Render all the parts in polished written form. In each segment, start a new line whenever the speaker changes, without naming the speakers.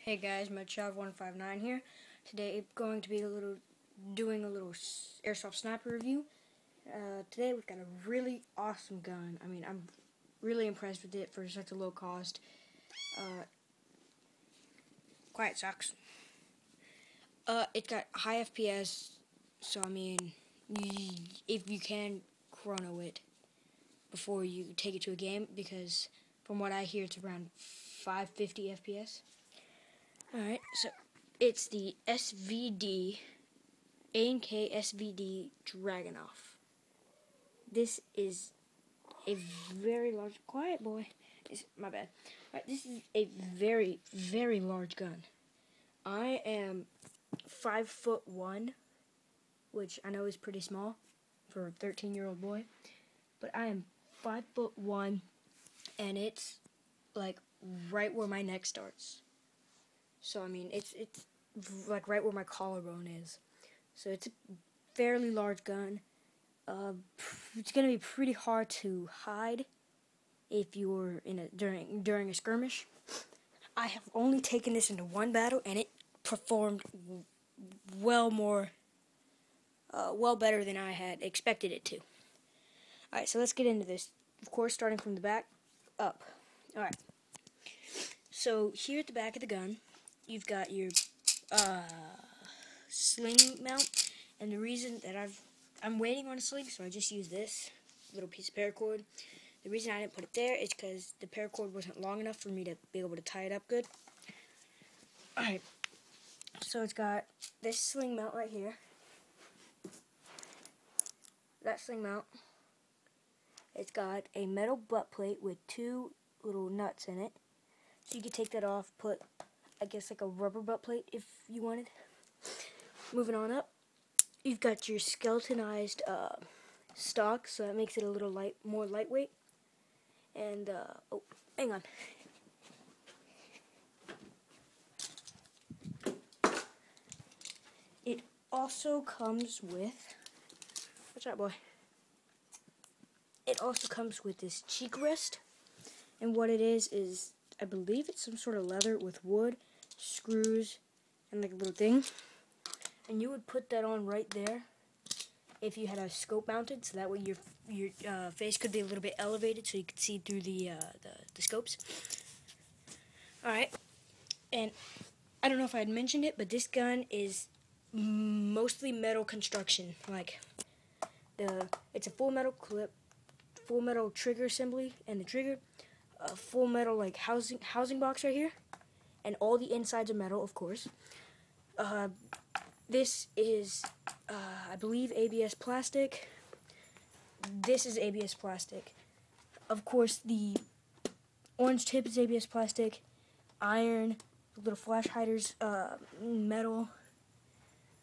Hey guys, MudChog159 here. Today I'm going to be doing a little airsoft sniper review. Today we've got a really awesome gun. I mean, I'm really impressed with it for such a low cost. Quiet sucks. It's got high FPS, so I mean, if you can chrono it before you take it to a game, because from what I hear, it's around 550 FPS. Alright, so it's the SVD, A&K SVD Dragunov. This is a very large, quiet boy, my bad. Alright, this is a very, very large gun. I am 5'1", which I know is pretty small for a 13-year-old boy, but I am 5'1", and it's like right where my neck starts. So, I mean, it's like right where my collarbone is. So, it's a fairly large gun. It's going to be pretty hard to hide if you're during a skirmish. I have only taken this into one battle, and it performed well better than I had expected it to. Alright, so let's get into this. Of course, starting from the back up. Alright. So, here at the back of the gun, you've got your sling mount, and the reason that I'm waiting on a sling, so I just use this little piece of paracord. The reason I didn't put it there is because the paracord wasn't long enough for me to be able to tie it up good. Alright, so it's got this sling mount right here. That sling mount. It's got a metal butt plate with two little nuts in it. So you could take that off, put, I guess, like a rubber butt plate if you wanted. Moving on up, you've got your skeletonized stock, so that makes it a little more lightweight. And, oh, hang on. It also comes with, watch out, boy. It also comes with this cheek rest, and what it is I believe it's some sort of leather with wood, screws, and like a little thing. And you would put that on right there if you had a scope mounted, so that way your face could be a little bit elevated so you could see through the scopes. Alright, and I don't know if I had mentioned it, but this gun is mostly metal construction. Like, it's a full metal clip, full metal trigger assembly, and the trigger, a full metal like housing box right here, and all the insides are metal, of course. This is, I believe, ABS plastic. This is ABS plastic. Of course, the orange tip is ABS plastic. Iron, the little flash hiders, metal.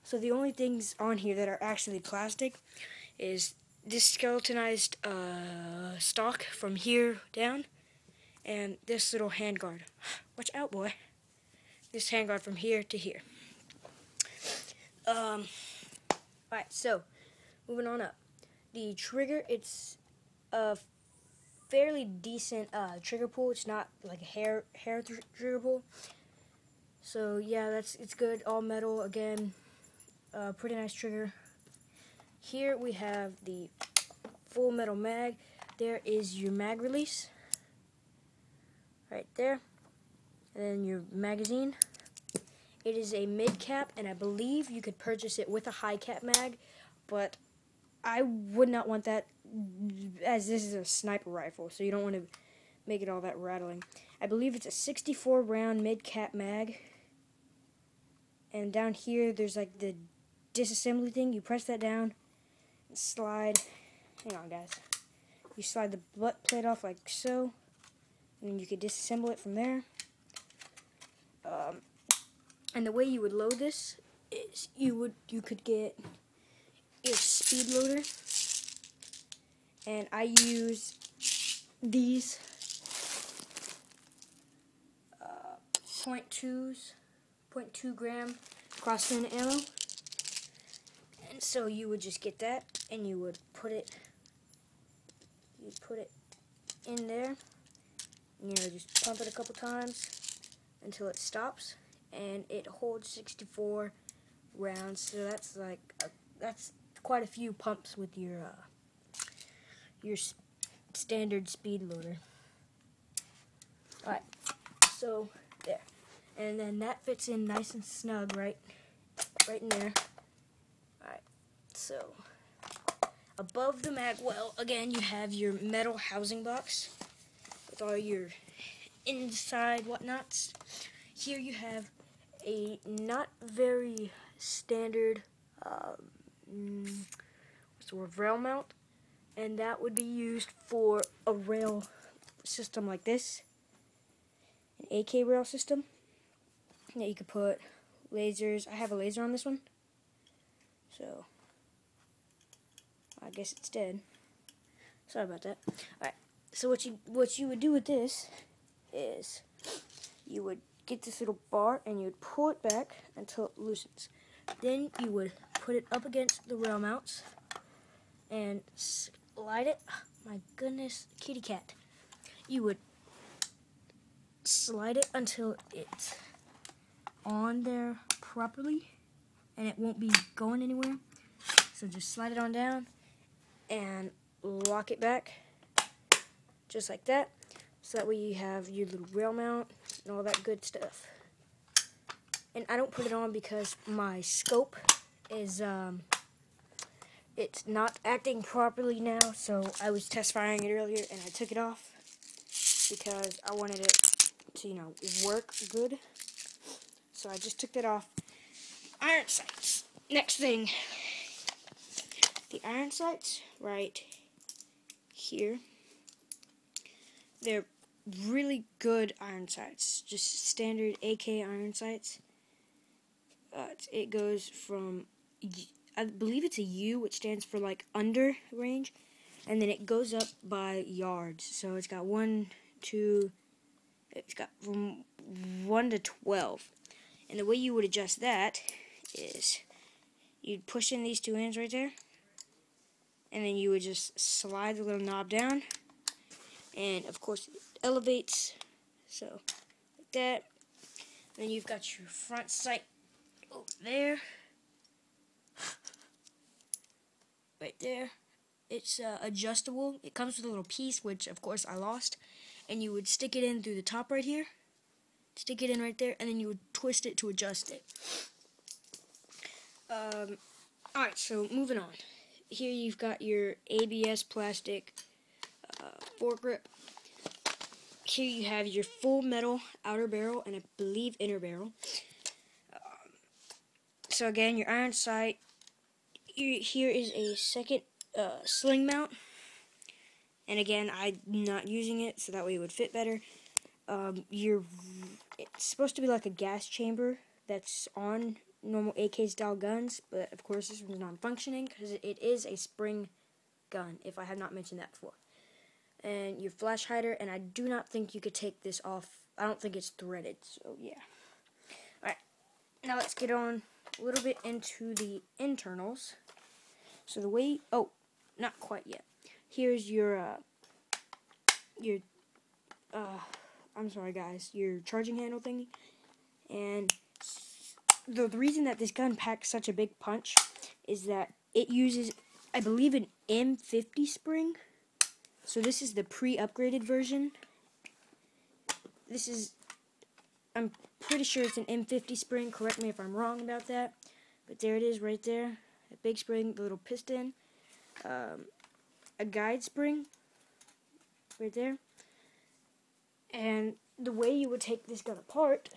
So the only things on here that are actually plastic is this skeletonized stock from here down, and this little handguard. Watch out, boy. This handguard from here to here. Alright, so, moving on up. The trigger, it's a fairly decent trigger pull. It's not like a hair trigger pull. So, yeah, it's good. All metal, again. Pretty nice trigger. Here we have the full metal mag. There is your mag release. Right there. And then your magazine. It is a mid-cap, and I believe you could purchase it with a high-cap mag, but I would not want that, as this is a sniper rifle, so you don't want to make it all that rattling. I believe it's a 64-round mid-cap mag, and down here there's like the disassembly thing. You press that down and slide. Hang on, guys. You slide the butt plate off like so, and then you could disassemble it from there. And the way you would load this is you could get your speed loader, and I use these .2 gram crossgun ammo, and so you would just get that, and you would put it in there, and, you know, just pump it a couple times until it stops. and it holds 64 rounds. So that's like that's quite a few pumps with your standard speed loader. All right, so there, and then that fits in nice and snug right in there. All right, so above the mag well, again, you have your metal housing box with all your inside whatnots. Here you have a not very standard sort of rail mount, and that would be used for a rail system like this, an AK rail system. Yeah, you could put lasers. I have a laser on this one, so I guess it's dead. Sorry about that. Alright, so what you would do with this is you would get this little bar and you would pull it back until it loosens. Then you would put it up against the rail mounts and slide it. Oh, my goodness, kitty cat. You would slide it until it's on there properly and it won't be going anywhere. So just slide it on down and lock it back just like that. So that way you have your little rail mount and all that good stuff. And I don't put it on because my scope is it's not acting properly now, so I was test firing it earlier and I took it off because I wanted it to, you know, work good. So I just took that off. Iron sights. Next thing. The iron sights right here. They're really good iron sights. Just standard AK iron sights. It goes from, I believe it's a U, which stands for like under range, and then it goes up by yards. So it's got it's got from 1 to 12. And the way you would adjust that is you'd push in these two ends right there, and then you would just slide the little knob down, and of course it elevates, so like that. And then you've got your front sight over there, right there. It's adjustable. It comes with a little piece, which of course I lost, and you would stick it in through the top right here, stick it in right there, and then you would twist it to adjust it. Alright, so moving on. Here you've got your ABS plastic foregrip. Here you have your full metal outer barrel and I believe inner barrel. So again, your iron sight. Here is a second sling mount. And again, I'm not using it, so that way it would fit better. It's supposed to be like a gas chamber that's on normal AK style guns, but of course this one's non-functioning because it is a spring gun, if I have not mentioned that before. And your flash hider, and I do not think you could take this off. I don't think it's threaded, so yeah. Alright, now let's get on a little bit into the internals. So the way, oh, not quite yet. Here's your I'm sorry guys, your charging handle thingy. And the reason that this gun packs such a big punch is that it uses, I believe, an M50 spring. So this is the pre-upgraded version. This is, I'm pretty sure it's an M50 spring. Correct me if I'm wrong about that. But there it is right there. A big spring, the little piston. A guide spring right there. And the way you would take this gun apart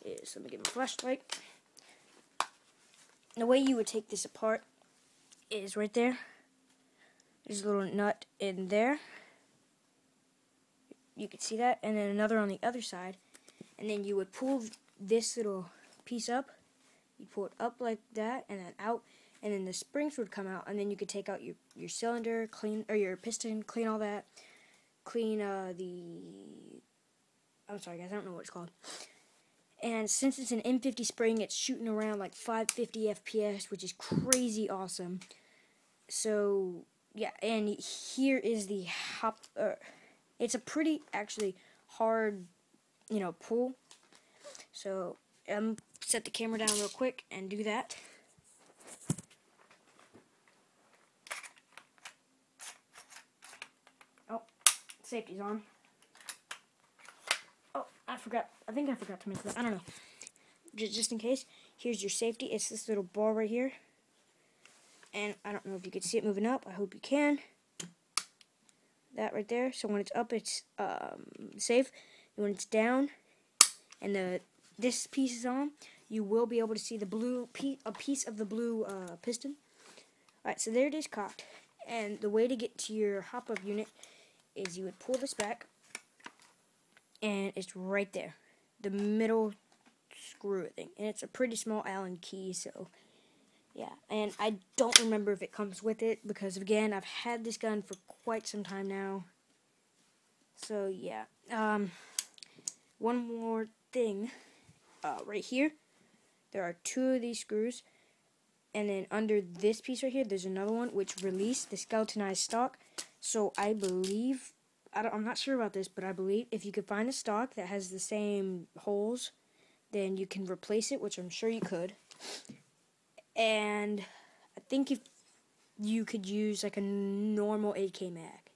is, let me get my flashlight. The way you would take this apart is right there. There's a little nut in there. You can see that. And then another on the other side. And then you would pull this little piece up. You pull it up like that and then out. And then the springs would come out. And then you could take out your cylinder, clean, or your piston, clean all that. Clean I'm sorry guys, I don't know what it's called. And since it's an M50 spring, it's shooting around like 550 FPS, which is crazy awesome. So yeah, and here is the it's a pretty actually hard, pull. So set the camera down real quick and do that. Oh, safety's on. Oh, I think I forgot to mention that. I don't know. Just in case, here's your safety. It's this little ball right here. And I don't know if you can see it moving up. I hope you can. That right there. So when it's up, it's safe. And when it's down, and this piece is on, you will be able to see the blue a piece of the blue piston. All right, so there it is cocked. And the way to get to your hop-up unit is you would pull this back, and it's right there, the middle screw thing. And it's a pretty small Allen key, so yeah. And I don't remember if it comes with it because, again, I've had this gun for quite some time now. So yeah. One more thing. Right here, there are 2 of these screws, and then under this piece right here, there's another one which released the skeletonized stock. So I believe, I'm not sure about this, but I believe if you could find a stock that has the same holes, then you can replace it, which I'm sure you could. And I think if you could use like a normal A&K mag,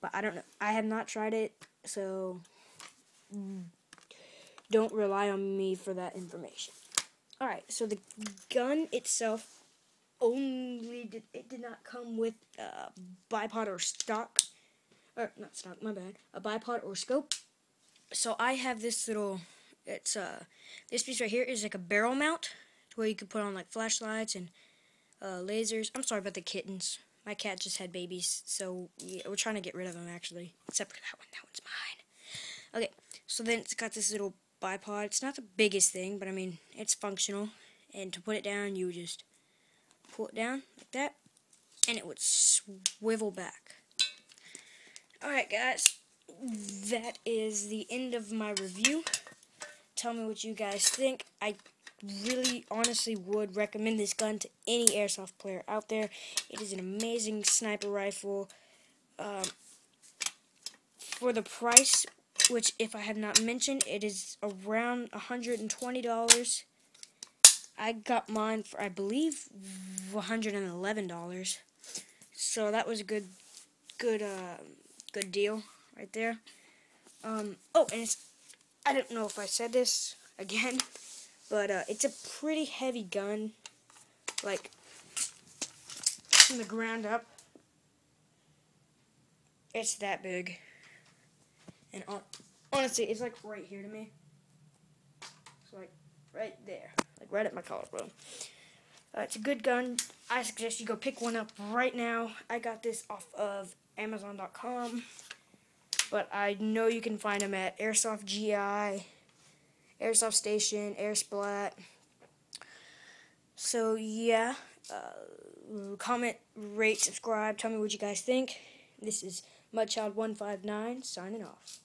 but I don't know. I have not tried it, so don't rely on me for that information. Alright, so the gun itself did not come with bipod or stock, or not stock, my bad, a bipod or scope. So I have this little, this piece right here is like a barrel mount, where you could put on like flashlights and lasers. I'm sorry about the kittens. My cat just had babies, so yeah, we're trying to get rid of them actually, except for that one. That one's mine. Okay, so then it's got this little bipod. It's not the biggest thing, but I mean, it's functional. And to put it down, you just pull it down like that, and it would swivel back. Alright guys, that is the end of my review. Tell me what you guys think. I really honestly would recommend this gun to any airsoft player out there. It is an amazing sniper rifle. For the price, which if I have not mentioned, it is around $120. I got mine for, I believe, $111. So that was a good deal right there. Oh, and I don't know if I said this again, but it's a pretty heavy gun, like from the ground up. It's that big, and honestly, it's like right here to me. It's like right there, like right at my collarbone. It's a good gun. I suggest you go pick one up right now. I got this off of Amazon.com, but I know you can find them at Airsoft GI, Airsoft Station, Airsplat. So yeah, comment, rate, subscribe. Tell me what you guys think. This is Mudchild159 signing off.